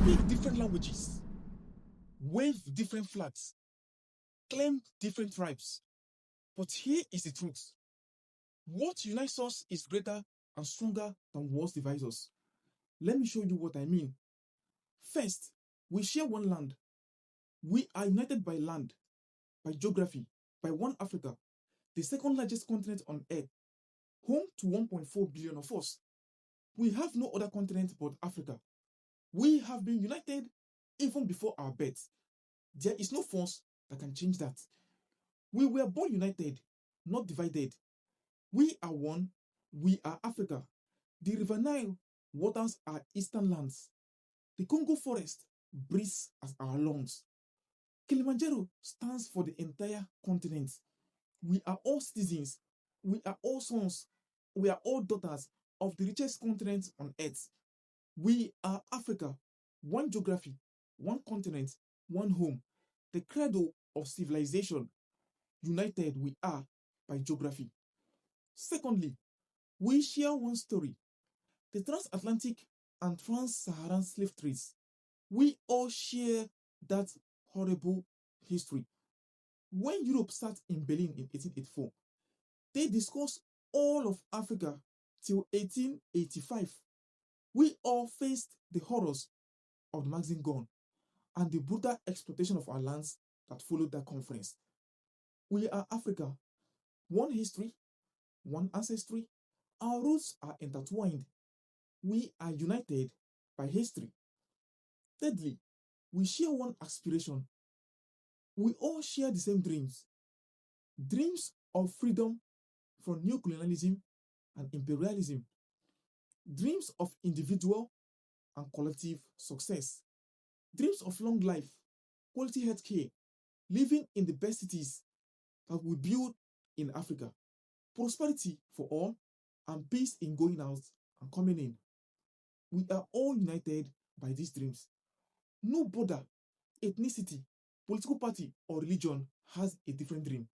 speak different languages, wave different flags, claim different tribes. But here is the truth. What unites us is greater and stronger than what divides us. Let me show you what I mean. First, we share one land. We are united by land, by geography, by one Africa, the second largest continent on earth, home to 1.4 billion of us. We have no other continent but Africa. We have been united even before our birth. There is no force that can change that. We were born united, not divided. We are one. We are Africa. The River Nile waters our eastern lands. The Congo forest breathes as our lungs. Kilimanjaro stands for the entire continent. We are all citizens. We are all sons. We are all daughters of the richest continent on earth. We are Africa. One geography, one continent, one home. The cradle of civilization. United we are by geography. Secondly, we share one story. The transatlantic and trans-Saharan slave trades. We all share that horrible history. When Europe sat in Berlin in 1884, they discussed all of Africa till 1885. We all faced the horrors of the Maxim gun and the brutal exploitation of our lands that followed that conference. We are Africa. One history, one ancestry. Our roots are intertwined. We are united by history. Thirdly, we share one aspiration. We all share the same dreams. Dreams of freedom from neocolonialism and imperialism. Dreams of individual and collective success. Dreams of long life, quality health care, living in the best cities that we build in Africa. Prosperity for all and peace in going out and coming in. We are all united by these dreams. No border, ethnicity, political party, or religion has a different dream.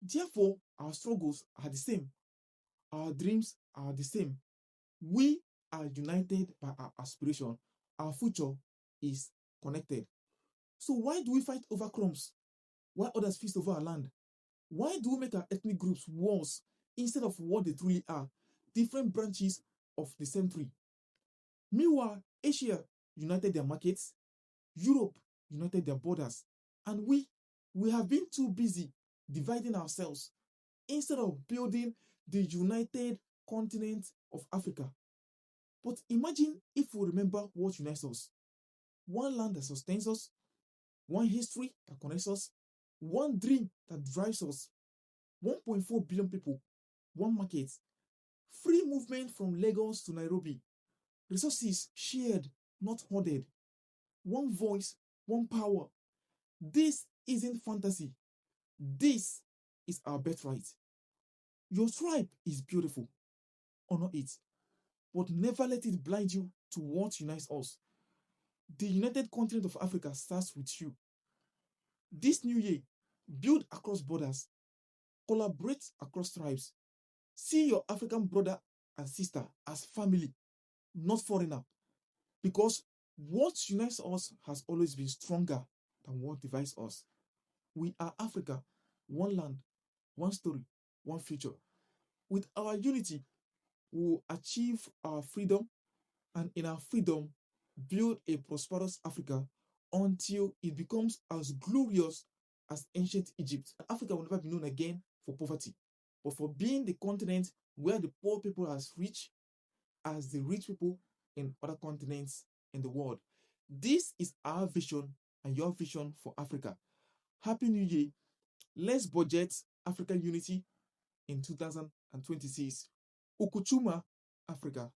Therefore, our struggles are the same. Our dreams are the same. We are united by our aspiration. Our future is connected. So why do we fight over crumbs while others feast over our land? Why do we make our ethnic groups wars instead of what they truly are, different branches of the same tree? Meanwhile, Asia united their markets, Europe united their borders, and we have been too busy dividing ourselves instead of building the United Continent of Africa. But imagine if we remember what unites us. One land that sustains us, one history that connects us, one dream that drives us, 1.4 billion people, one market, free movement from Lagos to Nairobi, resources shared, not hoarded, one voice, one power. This isn't fantasy. This is our birthright. Your tribe is beautiful. Honor it. But never let it blind you to what unites us. The United Continent of Africa starts with you. This new year, build across borders. Collaborate across tribes. See your African brother and sister as family, not foreigner. Because what unites us has always been stronger than what divides us. We are Africa, one land, one story, one future. With our unity, we will achieve our freedom, and in our freedom, build a prosperous Africa until it becomes as glorious as ancient Egypt. Africa will never be known again for poverty, but for being the continent where the poor people are as rich as the rich people in other continents in the world. This is our vision and your vision for Africa. Happy New Year. Let's budget African unity in 2026. Ukuchuma Afrika.